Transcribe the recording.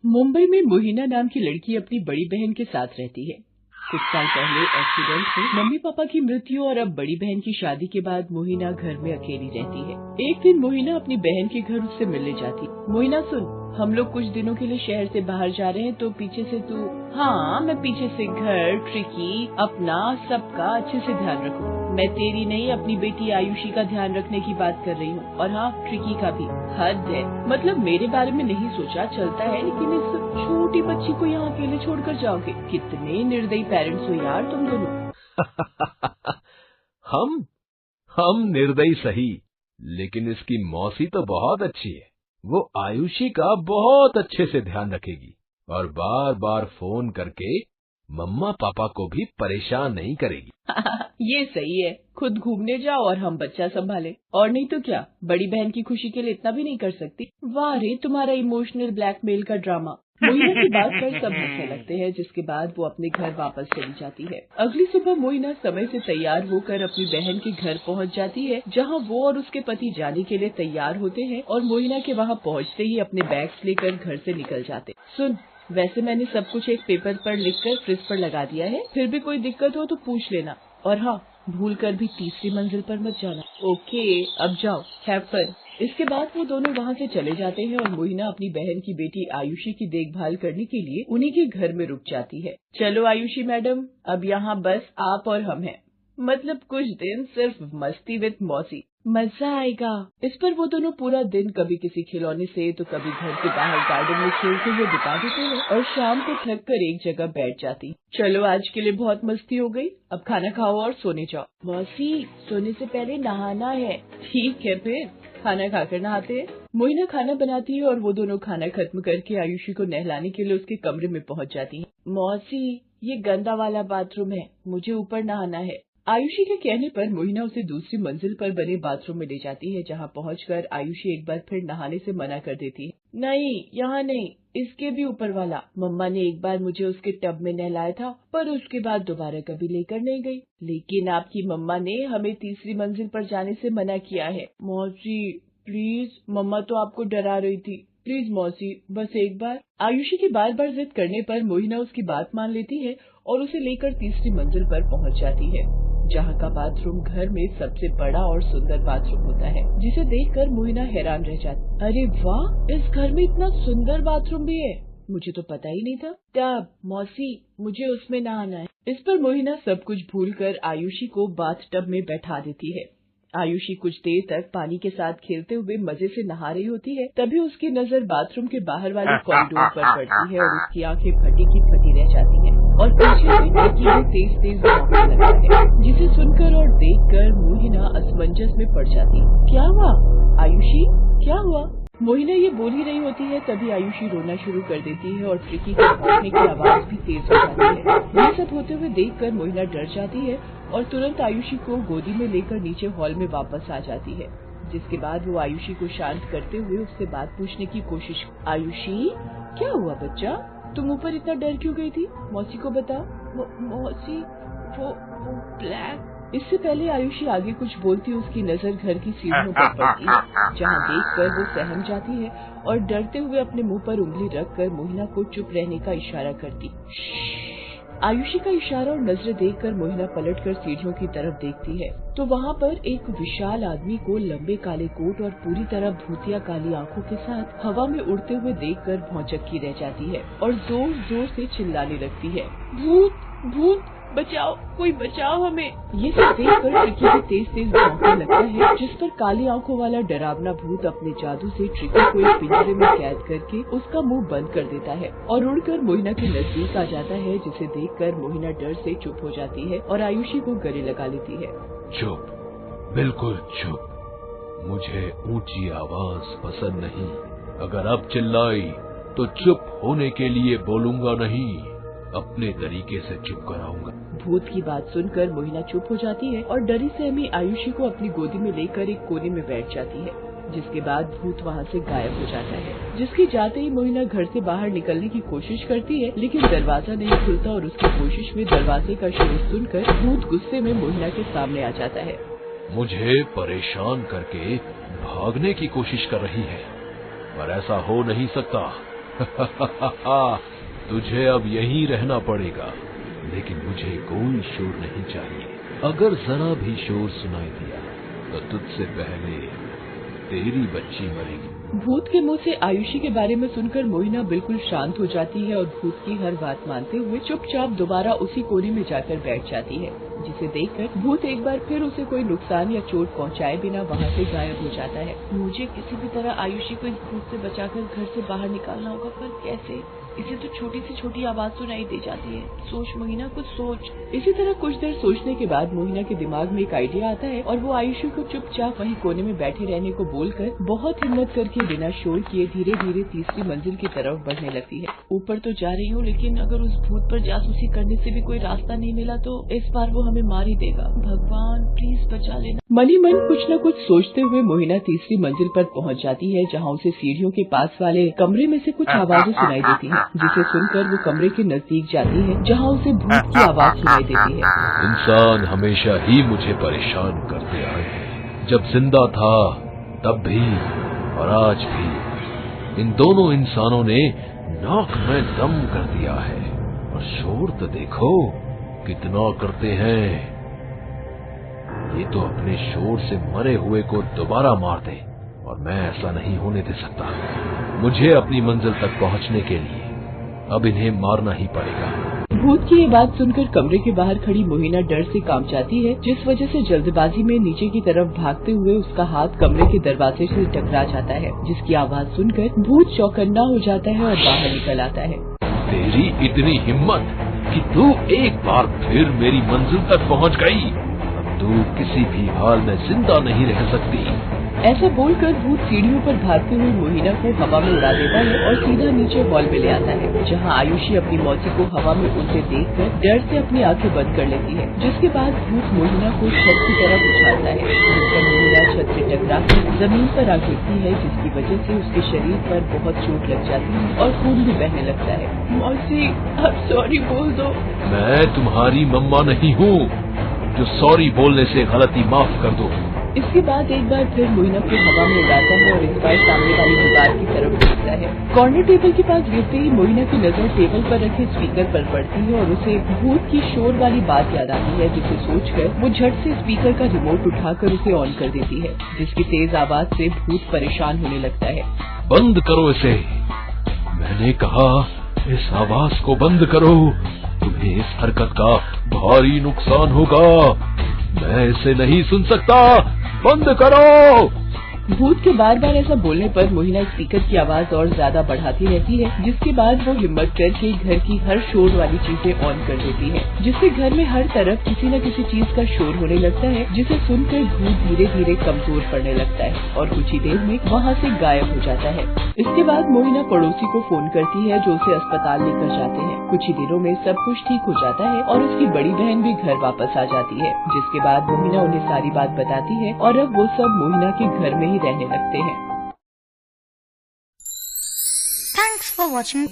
मुंबई में मोहिना नाम की लड़की अपनी बड़ी बहन के साथ रहती है। कुछ साल पहले एक्सीडेंट से मम्मी पापा की मृत्यु और अब बड़ी बहन की शादी के बाद मोहिना घर में अकेली रहती है। एक दिन मोहिना अपनी बहन के घर उससे मिलने जाती। मोहिना सुन, हम लोग कुछ दिनों के लिए शहर से बाहर जा रहे हैं, तो पीछे से तू। हाँ, मैं पीछे से घर, ट्रिकी, अपना सबका अच्छे से ध्यान रखूं। मैं तेरी नहीं, अपनी बेटी आयुषी का ध्यान रखने की बात कर रही हूँ, और हाँ, ट्रिकी का भी। हद है, मतलब मेरे बारे में नहीं सोचा चलता है, लेकिन इस छोटी बच्ची को यहाँ अकेले छोड़कर जाओगे? कितने निर्दयी पेरेंट्स हो यार तुम दोनों। हम निर्दयी सही, लेकिन इसकी मौसी तो बहुत अच्छी है। वो आयुषी का बहुत अच्छे से ध्यान रखेगी और बार बार फोन करके मम्मा पापा को भी परेशान नहीं करेगी। ये सही है, खुद घूमने जाओ और हम बच्चा संभाले। और नहीं तो क्या, बड़ी बहन की खुशी के लिए इतना भी नहीं कर सकती? वाह रे तुम्हारा इमोशनल ब्लैकमेल का ड्रामा। मोहिना की बात पर सब हंसने लगते हैं, जिसके बाद वो अपने घर वापस चली जाती है। अगली सुबह मोहिना समय से तैयार होकर अपनी बहन के घर पहुंच जाती है, जहां वो और उसके पति जाने के लिए तैयार होते हैं, और मोहिना के वहां पहुंचते ही अपने बैग्स लेकर घर से निकल जाते। सुन, वैसे मैंने सब कुछ एक पेपर पर लिखकर फ्रिज पर लगा दिया है, फिर भी कोई दिक्कत हो तो पूछ लेना। और हाँ, भूलकर भी तीसरी मंजिल पर मत जाना। ओके, अब जाओ, हैव फन। इसके बाद वो दोनों वहाँ से चले जाते हैं और मोहिना अपनी बहन की बेटी आयुषी की देखभाल करने के लिए उन्हीं के घर में रुक जाती है। चलो आयुषी मैडम, अब यहाँ बस आप और हम हैं। मतलब कुछ दिन सिर्फ मस्ती विद मौसी, मजा आएगा। इस पर वो दोनों पूरा दिन कभी किसी खिलौने से तो कभी घर के बाहर गार्डन में खेलते हुए बिता देते हैं, और शाम को थक कर एक जगह बैठ जाती। चलो आज के लिए बहुत मस्ती हो गई, अब खाना खाओ और सोने जाओ। मौसी, सोने से पहले नहाना है। ठीक है, फिर खाना खाकर नहाते हैं। मोहिना खाना बनाती है और वो दोनों खाना खत्म करके आयुषी को नहलाने के लिए उसके कमरे में पहुंच जाती है। मौसी, ये गंदा वाला बाथरूम है, मुझे ऊपर नहाना है। आयुषी के कहने पर मोहिना उसे दूसरी मंजिल पर बने बाथरूम में ले जाती है, जहां पहुंचकर आयुषी एक बार फिर नहाने से मना कर देती है। नहीं, यहाँ नहीं, इसके भी ऊपर वाला। मम्मा ने एक बार मुझे उसके टब में नहलाया था, पर उसके बाद दोबारा कभी लेकर नहीं गई। लेकिन आपकी मम्मा ने हमें तीसरी मंजिल पर जाने से मना किया है। मौसी प्लीज, मम्मा तो आपको डरा रही थी, प्लीज मौसी, बस एक बार। आयुषी की बार बार जिद करने पर मोहिना उसकी बात मान लेती है और उसे लेकर तीसरी मंजिल पर पहुंच जाती है, जहां का बाथरूम घर में सबसे बड़ा और सुंदर बाथरूम होता है, जिसे देखकर मोहिना हैरान रह जाती। अरे वाह, इस घर में इतना सुंदर बाथरूम भी है, मुझे तो पता ही नहीं था। टब, मौसी, मुझे उसमें नहाना है। इस पर मोहिना सब कुछ भूलकर आयुषी को बाथ टब में बैठा देती है। आयुषी कुछ देर तक पानी के साथ खेलते हुए मजे से नहा रही होती है, तभी उसकी नजर बाथरूम के बाहर वाले कॉरिडोर पर पड़ती है और उसकी आंखें फटी की फटी रह जाती हैं, और पीछे से ट्रिकी भी तेज तेज भौंकने लगता है, जिसे सुनकर और देखकर मोहिना असमंजस में पड़ जाती है। क्या हुआ आयुषी, क्या हुआ? मोहिना ये बोल ही रही होती है, तभी आयुषी रोना शुरू कर देती है और ट्रिकी के भौंकने की आवाज भी तेज हो जाती है। ये सब होते हुए देखकर मोहिना डर जाती है और तुरंत आयुषी को गोदी में लेकर नीचे हॉल में वापस आ जाती है, जिसके बाद वो आयुषी को शांत करते हुए उससे बात पूछने की कोशिश। आयुषी, क्या हुआ बच्चा, तुम ऊपर इतना डर क्यों गई थी? मौसी को बता। मौसी, वो ब्लैक। इससे पहले आयुषी आगे कुछ बोलती, उसकी नजर घर की सीढ़ियों पर पड़ती है, जहां देखकर वो सहम जाती है और डरते हुए अपने मुंह पर उंगली रखकर मोहिना को चुप रहने का इशारा करती। आयुषी का इशारा और नजरें देखकर मोहिना पलटकर सीढ़ियों की तरफ देखती है, तो वहाँ पर एक विशाल आदमी को लंबे काले कोट और पूरी तरह भूतिया काली आंखों के साथ हवा में उड़ते हुए देखकर भौचक्की रह जाती है और जोर जोर से चिल्लाने लगती है, भूत भूत, बचाओ, कोई बचाओ हमें। ये सब देखकर ट्रिकी भी तेज तेज भौंकने लगता है, जिस पर काली आंखों वाला डरावना भूत अपने जादू से ट्रिकी को एक पिंजरे में कैद करके उसका मुंह बंद कर देता है और उड़कर मोहिना के नजदीक आ जाता है, जिसे देखकर मोहिना डर से चुप हो जाती है और आयुषी को गले लगा लेती है। चुप, बिल्कुल चुप, मुझे ऊंची आवाज पसंद नहीं। अगर अब चिल्लाई तो चुप होने के लिए बोलूंगा नहीं, अपने तरीके से चुप कराऊंगा। भूत की बात सुनकर मोहिना चुप हो जाती है और डरी सहमी आयुषी को अपनी गोदी में लेकर एक कोने में बैठ जाती है, जिसके बाद भूत वहाँ से गायब हो जाता है। जिसके जाते ही मोहिना घर से बाहर निकलने की कोशिश करती है, लेकिन दरवाजा नहीं खुलता और उसकी कोशिश में दरवाजे का शोर सुनकर भूत गुस्से में मोहिना के सामने आ जाता है। मुझे परेशान करके भागने की कोशिश कर रही है, पर ऐसा हो नहीं सकता। तुझे अब यहीं रहना पड़ेगा, लेकिन मुझे कोई शोर नहीं चाहिए। अगर जरा भी शोर सुनाई दिया तो तुझसे पहले तेरी बच्ची मरेगी। भूत के मुंह से आयुषी के बारे में सुनकर मोहिना बिल्कुल शांत हो जाती है और भूत की हर बात मानते हुए चुपचाप दोबारा उसी कोने में जाकर बैठ जाती है, जिसे देखकर भूत एक बार फिर उसे कोई नुकसान या चोट पहुंचाए बिना वहां से गायब हो जाता है। मुझे किसी भी तरह आयुषी को इस भूत से बचाकर घर से बाहर निकालना होगा, पर कैसे? इसे तो छोटी से छोटी आवाज सुनाई दे जाती है। सोच मोहिना, कुछ सोच। इसी तरह कुछ देर सोचने के बाद मोहिना के दिमाग में एक आइडिया आता है और वो आयुषी को चुपचाप वहीं कोने में बैठे रहने को बोलकर बहुत हिम्मत करके बिना शोर किए धीरे धीरे तीसरी मंजिल की तरफ बढ़ने लगती है। ऊपर तो जा रही हूँ, लेकिन अगर उस भूत पर जासूसी करने से भी कोई रास्ता नहीं मिला तो इस बार वो हमें मार ही देगा। भगवान प्लीज बचा लेना। मन ही मन कुछ न कुछ सोचते हुए मोहिना तीसरी मंजिल पर पहुंच जाती है, जहां उसे सीढ़ियों के पास वाले कमरे में से कुछ आवाजें सुनाई देती हैं, जिसे सुनकर वो कमरे के नजदीक जाती है, जहां उसे भूत की आवाज सुनाई देती है। इंसान हमेशा ही मुझे परेशान करते आए हैं, जब जिंदा था तब भी और आज भी। इन दोनों इंसानों ने नाक में दम कर दिया है, और शोर तो देखो कितना करते हैं। ये तो अपने शोर से मरे हुए को दोबारा मार दे, और मैं ऐसा नहीं होने दे सकता। मुझे अपनी मंजिल तक पहुंचने के लिए अब इन्हें मारना ही पड़ेगा। भूत की ये बात सुनकर कमरे के बाहर खड़ी मोहिना डर से कांप जाती है, जिस वजह से जल्दबाजी में नीचे की तरफ भागते हुए उसका हाथ कमरे के दरवाजे से टकरा जाता है, जिसकी आवाज सुनकर भूत चौकन्ना हो जाता है और बाहर निकल आता है। तेरी इतनी हिम्मत कि तू एक बार फिर मेरी मंजिल तक पहुंच गई। अब तू किसी भी हाल में जिंदा नहीं रह सकती। ऐसा बोलकर भूत सीढ़ियों पर भागते हुए मोहिना को हवा में उड़ा देता है और सीधा नीचे हॉल में ले आता है, जहां आयुषी अपनी मौसी को हवा में उड़ते देखकर डर से अपनी आंखें बंद कर लेती है। जिसके बाद भूत मोहिना को छत की तरफ उछालता है, जिसपर मोहिना छत से टकराकर जमीन पर आ गिरती है, जिसकी वजह से उसके शरीर पर बहुत चोट लग जाती है और खून भी बहने लगता है। मौसी, अब सॉरी बोल दो। मैं तुम्हारी मम्मा नहीं हूँ जो सॉरी बोलने से गलती माफ कर दो। इसके बाद एक बार फिर मोहिना को हवा में उड़ाता है और इस बार सामने वाली दीवार की तरफ गिरता है। कॉर्नर टेबल के पास गिरते ही मोहिना की नजर टेबल पर रखे स्पीकर पर पड़ती है और उसे भूत की शोर वाली बात याद आती है, जिसे सोचकर वो झट से स्पीकर का रिमोट उठाकर उसे ऑन कर देती है, जिसकी तेज आवाज से भूत परेशान होने लगता है। बंद करो इसे, मैंने कहा इस आवाज को बंद करो। तुम्हें इस हरकत का भारी नुकसान होगा। मैं इसे नहीं सुन सकता, बंद करो। भूत के बार बार ऐसा बोलने पर मोहिना स्पीकर की आवाज और ज्यादा बढ़ाती रहती है, जिसके बाद वो हिम्मत करके घर की हर शोर वाली चीजें ऑन कर देती है, जिससे घर में हर तरफ किसी न किसी चीज का शोर होने लगता है, जिसे सुनकर भूत धीरे धीरे कमजोर पड़ने लगता है और कुछ ही देर में वहाँ से गायब हो जाता है। इसके बाद मोहिना पड़ोसी को फोन करती है, जो उसे अस्पताल लेकर जाते हैं। कुछ ही दिनों में सब कुछ ठीक हो जाता है और उसकी बड़ी बहन भी घर वापस आ जाती है, जिसके बाद मोहिना उन्हें सारी बात बताती है और अब वो सब मोहिना के घर में ही रहने लगते हैं। Thanks for watching.